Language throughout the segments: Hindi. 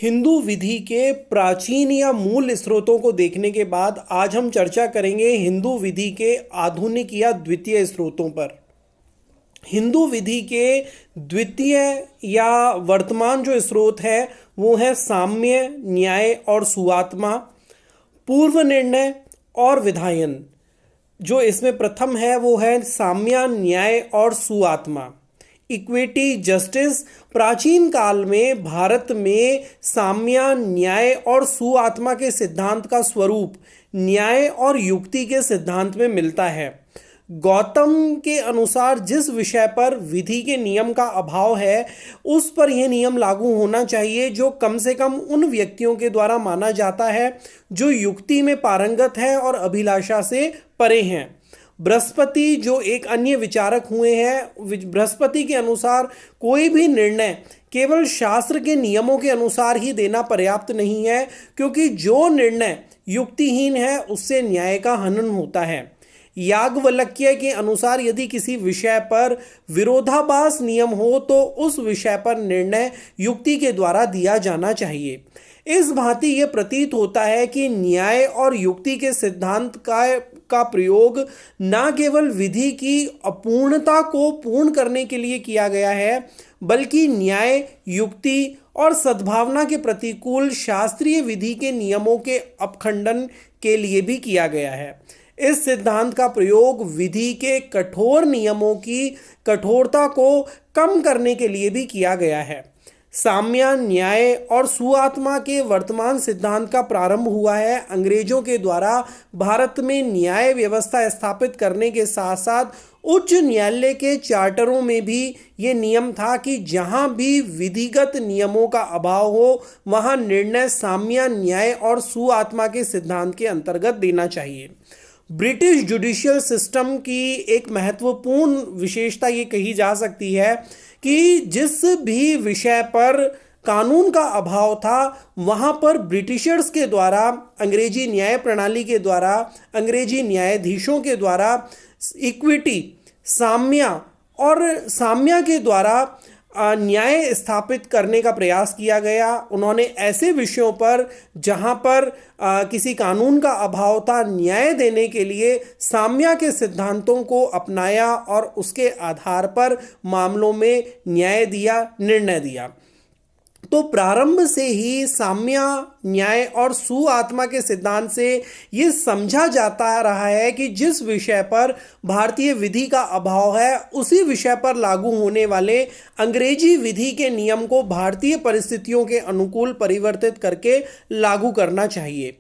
हिंदू विधि के प्राचीन या मूल स्रोतों को देखने के बाद आज हम चर्चा करेंगे हिंदू विधि के आधुनिक या द्वितीय स्रोतों पर। हिंदू विधि के द्वितीय या वर्तमान जो स्रोत है वो है साम्य, न्याय और सुआत्मा, पूर्व निर्णय और विधायन। जो इसमें प्रथम है वो है साम्य, न्याय और सुआत्मा। Equity, justice. प्राचीन काल में भारत में साम्य, न्याय और सुआत्मा के सिद्धांत का स्वरूप न्याय और युक्ति के सिद्धांत में मिलता है। गौतम के अनुसार जिस विषय पर विधि के नियम का अभाव है उस पर यह नियम लागू होना चाहिए जो कम से कम उन व्यक्तियों के द्वारा माना जाता है जो युक्ति में पारंगत है और अभिलाषा से परे हैं। बृहस्पति जो एक अन्य विचारक हुए हैं, बृहस्पति के अनुसार कोई भी निर्णय केवल शास्त्र के नियमों के अनुसार ही देना पर्याप्त नहीं है, क्योंकि जो निर्णय युक्तिहीन है उससे न्याय का हनन होता है। याज्ञवल्क्य के अनुसार यदि किसी विषय पर विरोधाभास नियम हो तो उस विषय पर निर्णय युक्ति के द्वारा दिया जाना चाहिए। इस भांति ये प्रतीत होता है कि न्याय और युक्ति के सिद्धांत का प्रयोग न केवल विधि की अपूर्णता को पूर्ण करने के लिए किया गया है, बल्कि न्याय, युक्ति और सद्भावना के प्रतिकूल शास्त्रीय विधि के नियमों के अपखंडन के लिए भी किया गया है। इस सिद्धांत का प्रयोग विधि के कठोर नियमों की कठोरता को कम करने के लिए भी किया गया है। साम्य, न्याय और सुआत्मा के वर्तमान सिद्धांत का प्रारंभ हुआ है अंग्रेजों के द्वारा भारत में न्याय व्यवस्था स्थापित करने के साथ साथ उच्च न्यायालय के चार्टरों में भी ये नियम था कि जहां भी विधिगत नियमों का अभाव हो वहां निर्णय साम्य, न्याय और सुआत्मा के सिद्धांत के अंतर्गत देना चाहिए। ब्रिटिश जुडिशियल सिस्टम की एक महत्वपूर्ण विशेषता ये कही जा सकती है कि जिस भी विषय पर कानून का अभाव था वहाँ पर ब्रिटिशर्स के द्वारा, अंग्रेजी न्याय प्रणाली के द्वारा, अंग्रेजी न्यायाधीशों के द्वारा इक्विटी, साम्य के द्वारा न्याय स्थापित करने का प्रयास किया गया। उन्होंने ऐसे विषयों पर जहां पर किसी कानून का अभाव था न्याय देने के लिए साम्य के सिद्धांतों को अपनाया और उसके आधार पर मामलों में न्याय दिया, निर्णय दिया। तो प्रारंभ से ही साम्य, न्याय और सुआत्मा के सिद्धांत से ये समझा जाता रहा है कि जिस विषय पर भारतीय विधि का अभाव है उसी विषय पर लागू होने वाले अंग्रेजी विधि के नियम को भारतीय परिस्थितियों के अनुकूल परिवर्तित करके लागू करना चाहिए।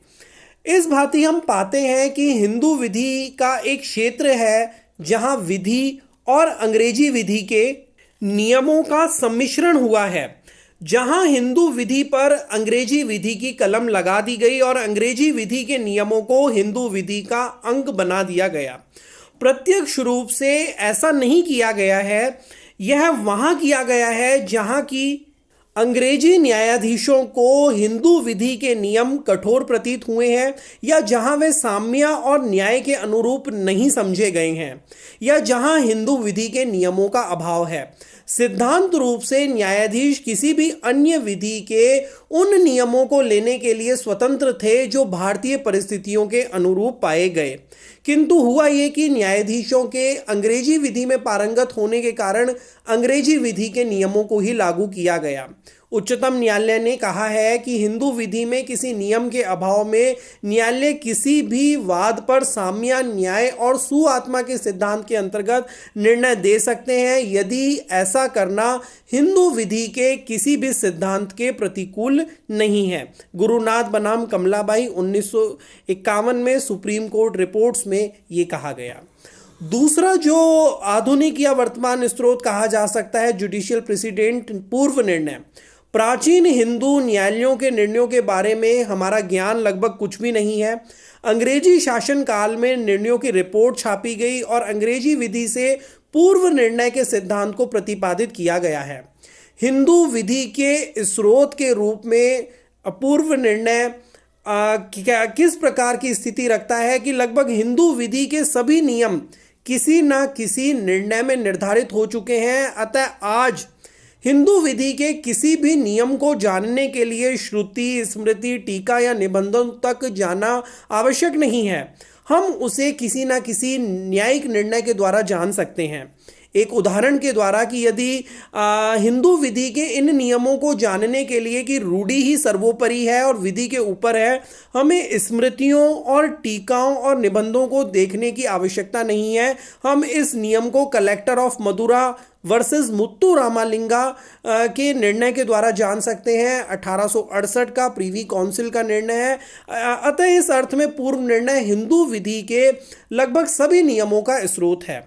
इस भांति हम पाते हैं कि हिंदू विधि का एक क्षेत्र है जहां विधि और अंग्रेजी विधि के नियमों का सम्मिश्रण हुआ है, जहां हिंदू विधि पर अंग्रेजी विधि की कलम लगा दी गई और अंग्रेजी विधि के नियमों को हिंदू विधि का अंग बना दिया गया। प्रत्यक्ष रूप से ऐसा नहीं किया गया है, यह वहां किया गया है जहां की अंग्रेजी न्यायाधीशों को हिंदू विधि के नियम कठोर प्रतीत हुए हैं या जहां वे साम्य और न्याय के अनुरूप नहीं समझे गए हैं या जहां हिंदू विधि के नियमों का अभाव है। सिद्धांत रूप से न्यायाधीश किसी भी अन्य विधि के उन नियमों को लेने के लिए स्वतंत्र थे जो भारतीय परिस्थितियों के अनुरूप पाए गए, किंतु हुआ ये कि न्यायाधीशों के अंग्रेजी विधि में पारंगत होने के कारण अंग्रेजी विधि के नियमों को ही लागू किया गया। उच्चतम न्यायालय ने कहा है कि हिंदू विधि में किसी नियम के अभाव में न्यायालय किसी भी वाद पर साम्य, न्याय और सुआत्मा के सिद्धांत के अंतर्गत निर्णय दे सकते हैं यदि ऐसा करना हिंदू विधि के किसी भी सिद्धांत के प्रतिकूल नहीं है। गुरुनाथ बनाम कमलाबाई 1951 में सुप्रीम कोर्ट रिपोर्ट्स में ये कहा गया। दूसरा जो आधुनिक या वर्तमान स्रोत कहा जा सकता है जुडिशियल प्रेसिडेंट, पूर्व निर्णय। प्राचीन हिंदू न्यायालयों के निर्णयों के बारे में हमारा ज्ञान लगभग कुछ भी नहीं है। अंग्रेजी शासन काल में निर्णयों की रिपोर्ट छापी गई और अंग्रेजी विधि से पूर्व निर्णय के सिद्धांत को प्रतिपादित किया गया है। हिंदू विधि के स्रोत के रूप में पूर्व निर्णय किस प्रकार की स्थिति रखता है कि लगभग हिंदू विधि के सभी नियम किसी न किसी निर्णय में निर्धारित हो चुके हैं। अतः आज हिंदू विधि के किसी भी नियम को जानने के लिए श्रुति, स्मृति, टीका या निबंधों तक जाना आवश्यक नहीं है। हम उसे किसी न किसी न्यायिक निर्णय के द्वारा जान सकते हैं। एक उदाहरण के द्वारा कि यदि हिंदू विधि के इन नियमों को जानने के लिए कि रूढ़ि ही सर्वोपरि है और विधि के ऊपर है, हमें स्मृतियों और टीकाओं और निबंधों को देखने की आवश्यकता नहीं है। हम इस नियम को collector of Madura versus Muthu Ramalinga के निर्णय के द्वारा जान सकते हैं। 1868 का प्रीवी काउंसिल का निर्णय है। अतः इस अर्थ में पूर्व निर्णय हिंदू विधि के लगभग सभी नियमों का स्रोत है।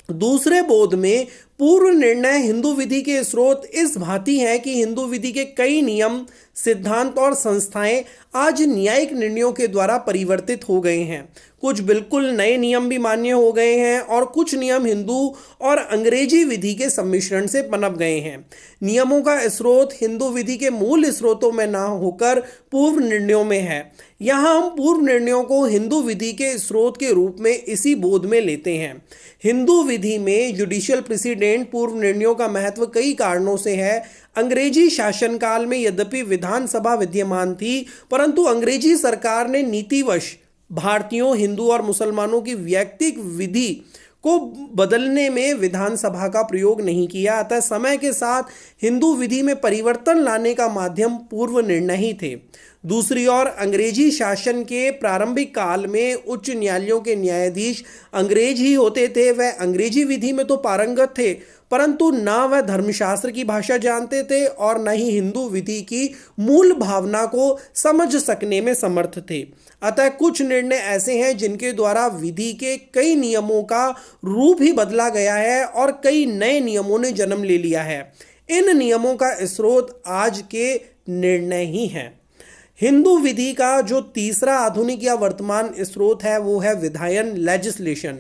दूसरे बोध में पूर्व निर्णय हिंदू विधि के स्रोत इस भांति हैं कि हिंदू विधि के कई नियम, सिद्धांत और संस्थाएं आज न्यायिक निर्णयों के द्वारा परिवर्तित हो गए हैं। कुछ बिल्कुल नए नियम भी मान्य हो गए हैं और कुछ नियम हिंदू और अंग्रेजी विधि के सम्मिश्रण से पनप गए हैं। नियमों का स्रोत हिंदू विधि के मूल स्रोतों में ना होकर पूर्व निर्णयों में है। यहाँ हम पूर्व निर्णयों को हिंदू विधि के स्रोत के रूप में इसी बोध में लेते हैं। हिंदू विधि में जुडिशियल प्रेसिडेंट पूर्व निर्णयों का महत्व कई कारणों से है। अंग्रेजी शासनकाल में यद्यपि विधानसभा विद्यमान थी, परंतु अंग्रेजी सरकार ने नीतिवश भारतीयों, हिंदू और मुसलमानों की वैयक्तिक विधि को बदलने में विधानसभा का प्रयोग नहीं किया। अतः समय के साथ हिंदू विधि में परिवर्तन लाने का माध्यम पूर्व निर्णय ही थे। दूसरी ओर अंग्रेजी शासन के प्रारंभिक काल में उच्च न्यायालयों के न्यायाधीश अंग्रेज ही होते थे। वह अंग्रेजी विधि में तो पारंगत थे, परंतु न वह धर्मशास्त्र की भाषा जानते थे और न ही हिंदू विधि की मूल भावना को समझ सकने में समर्थ थे। अतः कुछ निर्णय ऐसे हैं जिनके द्वारा विधि के कई नियमों का रूप ही बदला गया है और कई नए नियमों ने जन्म ले लिया है। इन नियमों का स्रोत आज के निर्णय ही हैं। हिंदू विधि का जो तीसरा आधुनिक या वर्तमान स्रोत है वो है विधायन, लेजिस्लेशन।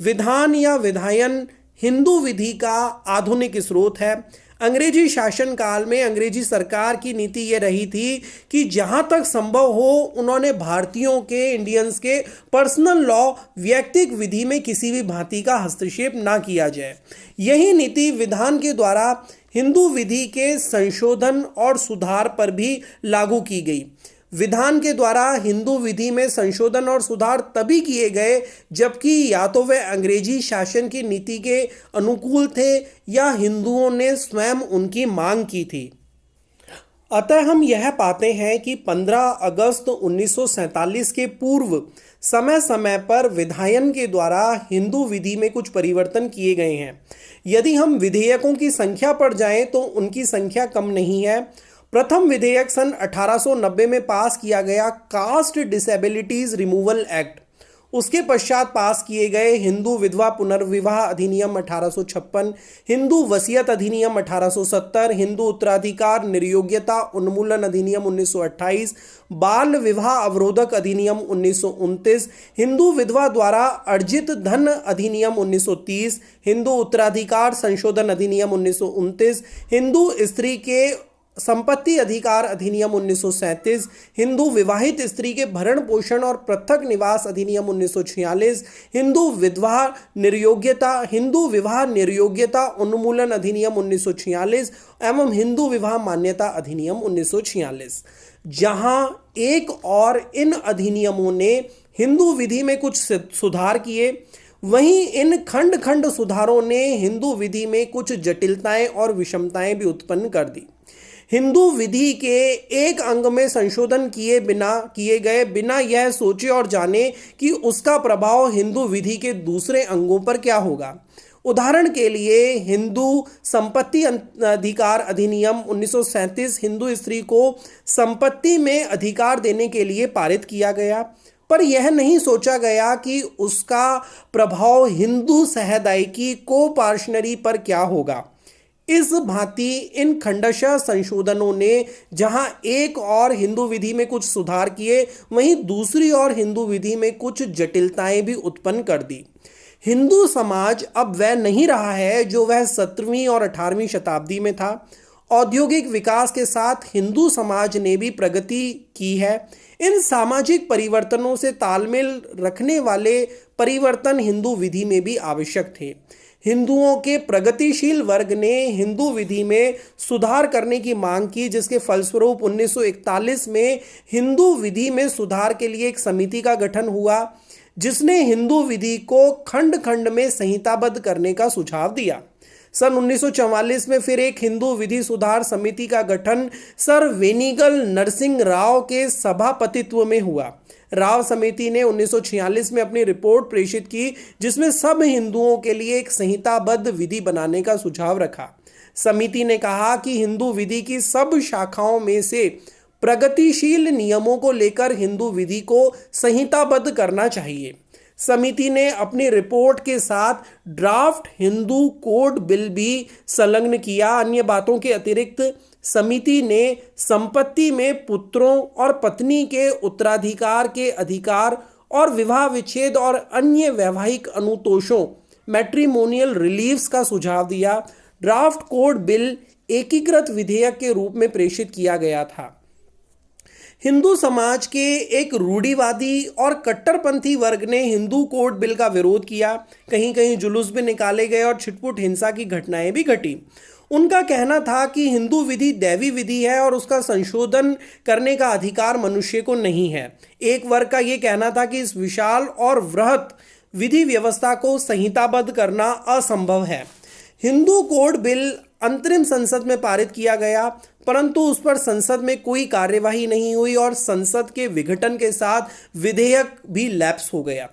विधान या विधायन हिंदू विधि का आधुनिक स्रोत है। अंग्रेजी शासन काल में अंग्रेजी सरकार की नीति ये रही थी कि जहां तक संभव हो उन्होंने भारतीयों के, इंडियंस के पर्सनल लॉ, वैयक्तिक विधि में किसी भी भांति का हस्तक्षेप ना किया जाए। यही नीति विधान के द्वारा हिंदू विधि के संशोधन और सुधार पर भी लागू की गई। विधान के द्वारा हिंदू विधि में संशोधन और सुधार तभी किए गए जबकि या तो वे अंग्रेजी शासन की नीति के अनुकूल थे या हिंदुओं ने स्वयं उनकी मांग की थी। अतः हम यह पाते हैं कि 15 अगस्त 1947 के पूर्व समय समय पर विधायन के द्वारा हिंदू विधि में कुछ परिवर्तन किए गए हैं। यदि हम विधेयकों की संख्या पर जाएं तो उनकी संख्या कम नहीं है। प्रथम विधेयक सन 1890 में पास किया गया कास्ट डिसेबिलिटीज रिमूवल एक्ट। उसके पश्चात पास किए गए हिंदू विधवा पुनर्विवाह अधिनियम 1856, हिंदू वसीयत अधिनियम 1870, हिंदू उत्तराधिकार निर्योग्यता उन्मूलन अधिनियम 1928, बाल विवाह अवरोधक अधिनियम 1929, हिंदू विधवा द्वारा अर्जित धन अधिनियम 1930, हिंदू उत्तराधिकार संशोधन अधिनियम 1929, हिंदू स्त्री के संपत्ति अधिकार अधिनियम 1937, हिंदू विवाहित स्त्री के भरण पोषण और पृथक निवास अधिनियम 1946, हिंदू विवाह निर्योग्यता उन्मूलन अधिनियम 1946 एवं हिंदू विवाह मान्यता अधिनियम 1946। जहां एक और इन अधिनियमों ने हिंदू विधि में कुछ सुधार किए, वहीं इन खंड खंड सुधारों ने हिंदू विधि में कुछ जटिलताएं और विषमताएं भी उत्पन्न कर दी। हिंदू विधि के एक अंग में संशोधन किए गए बिना यह सोचे और जाने कि उसका प्रभाव हिंदू विधि के दूसरे अंगों पर क्या होगा। उदाहरण के लिए हिंदू संपत्ति अधिकार अधिनियम 1937 हिंदू स्त्री को संपत्ति में अधिकार देने के लिए पारित किया गया, पर यह नहीं सोचा गया कि उसका प्रभाव हिंदू सहदायिकी को पार्शनरी पर क्या होगा। इस भांति इन खंडशः संशोधनों ने जहां एक और हिंदू विधि में कुछ सुधार किए, वहीं दूसरी ओर हिंदू विधि में कुछ जटिलताएं भी उत्पन्न कर दी। हिंदू समाज अब वह नहीं रहा है जो वह 17वीं और 18वीं शताब्दी में था। औद्योगिक विकास के साथ हिंदू समाज ने भी प्रगति की है। इन सामाजिक परिवर्तनों से तालमेल रखने वाले परिवर्तन हिंदू विधि में भी आवश्यक थे। हिंदुओं के प्रगतिशील वर्ग ने हिंदू विधि में सुधार करने की मांग की, जिसके फलस्वरूप 1941 में हिंदू विधि में सुधार के लिए एक समिति का गठन हुआ, जिसने हिंदू विधि को खंड खंड में संहिताबद्ध करने का सुझाव दिया। सन 1944 में फिर एक हिंदू विधि सुधार समिति का गठन सर वेनिगल नरसिंह राव के सभापतित्व में हुआ। राव समिति ने 1946 में अपनी रिपोर्ट प्रेषित की, जिसमें सब हिंदुओं के लिए एक संहिताबद्ध विधि बनाने का सुझाव रखा। समिति ने कहा कि हिंदू विधि की सब शाखाओं में से प्रगतिशील नियमों को लेकर हिंदू विधि को संहिताबद्ध करना चाहिए। समिति ने अपनी रिपोर्ट के साथ ड्राफ्ट हिंदू कोड बिल भी संलग्न किया। अन्य बातों के अतिरिक्त समिति ने संपत्ति में पुत्रों और पत्नी के उत्तराधिकार के अधिकार और विवाह विच्छेद और अन्य वैवाहिक अनुतोषों मैट्रिमोनियल रिलीफ्स का सुझाव दिया। ड्राफ्ट कोड बिल एकीकृत विधेयक के रूप में प्रेषित किया गया था। हिंदू समाज के एक रूढ़िवादी और कट्टरपंथी वर्ग ने हिंदू कोड बिल का विरोध किया। कहीं कहीं जुलूस भी निकाले गए और छिटपुट हिंसा की घटनाएं भी घटी। उनका कहना था कि हिंदू विधि दैवी विधि है और उसका संशोधन करने का अधिकार मनुष्य को नहीं है। एक वर्ग का यह कहना था कि इस विशाल और वृहत विधि व्यवस्था को संहिताबद्ध करना असंभव है। हिंदू कोड बिल अंतरिम संसद में पारित किया गया, परंतु उस पर संसद में कोई कार्यवाही नहीं हुई और संसद के विघटन के साथ विधेयक भी लैप्स हो गया।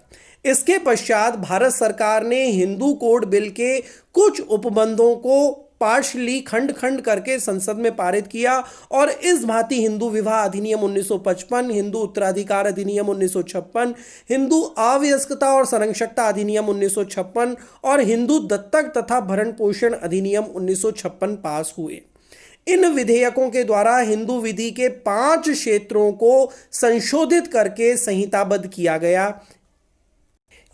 इसके पश्चात भारत सरकार ने हिंदू कोड बिल के कुछ उपबंधों को पार्शली खंड खंड करके संसद में पारित किया और इस भांति हिंदू विवाह अधिनियम 1955, हिंदू उत्तराधिकार अधिनियम 1956, हिंदू अवयस्कता और संरक्षकता अधिनियम 1956 और हिंदू दत्तक तथा भरण पोषण अधिनियम 1956 पास हुए। इन विधेयकों के द्वारा हिंदू विधि के 5 क्षेत्रों को संशोधित करके संहिताबद्ध किया गया।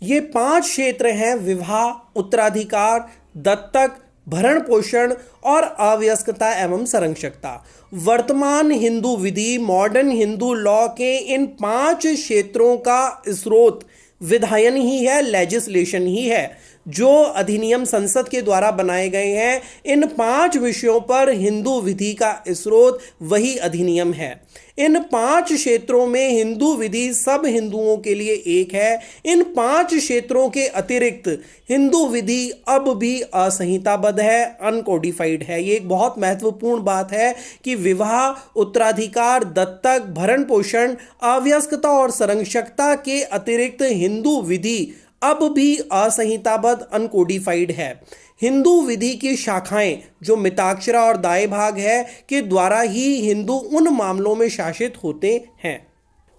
ये 5 क्षेत्र हैं विवाह, उत्तराधिकार, दत्तक, भरण पोषण और अवयस्कता एवं संरक्षकता। वर्तमान हिंदू विधि मॉडर्न हिंदू लॉ के इन 5 क्षेत्रों का स्रोत विधायन ही है, लेजिस्लेशन ही है। जो अधिनियम संसद के द्वारा बनाए गए हैं, इन 5 विषयों पर हिंदू विधि का स्रोत वही अधिनियम है। इन 5 क्षेत्रों में हिंदू विधि सब हिंदुओं के लिए एक है। इन 5 क्षेत्रों के अतिरिक्त हिंदू विधि अब भी असंहिताबद्ध है, अनकोडिफाइड है। ये एक बहुत महत्वपूर्ण बात है कि विवाह, उत्तराधिकार, दत्तक, भरण पोषण, अवयस्कता और संरक्षकता के अतिरिक्त हिंदू विधि अब भी असंहिताबद्ध, अनकोडिफाइड है। हिंदू विधि की शाखाएं जो मिताक्षरा और दाएं भाग है के द्वारा ही हिंदू उन मामलों में शासित होते हैं।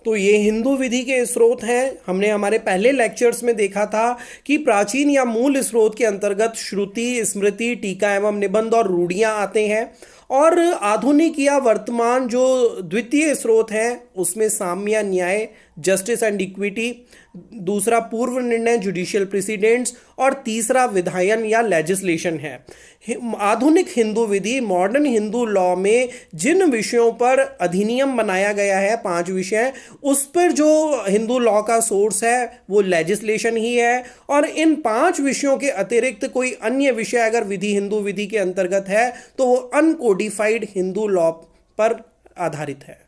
तो ये हिंदू विधि के स्रोत हैं। हमने हमारे पहले लेक्चर्स में देखा था कि प्राचीन या मूल स्रोत के अंतर्गत श्रुति, स्मृति, टीका एवं निबंध और रूढ़ियाँ आते हैं और आधुनिक या वर्तमान जो द्वितीय स्रोत हैं उसमें साम्य न्याय, जस्टिस एंड इक्विटी, दूसरा पूर्व निर्णय, जुडिशियल प्रेसिडेंट्स और तीसरा विधायन या लेजिस्लेशन है। आधुनिक हिंदू विधि मॉडर्न हिंदू लॉ में जिन विषयों पर अधिनियम बनाया गया है, 5 विषय, उस पर जो हिंदू लॉ का सोर्स है वो लेजिस्लेशन ही है। और इन 5 विषयों के अतिरिक्त कोई अन्य विषय अगर विधि हिंदू विधि के अंतर्गत है तो वो अनकोडिफाइड हिंदू लॉ पर आधारित है।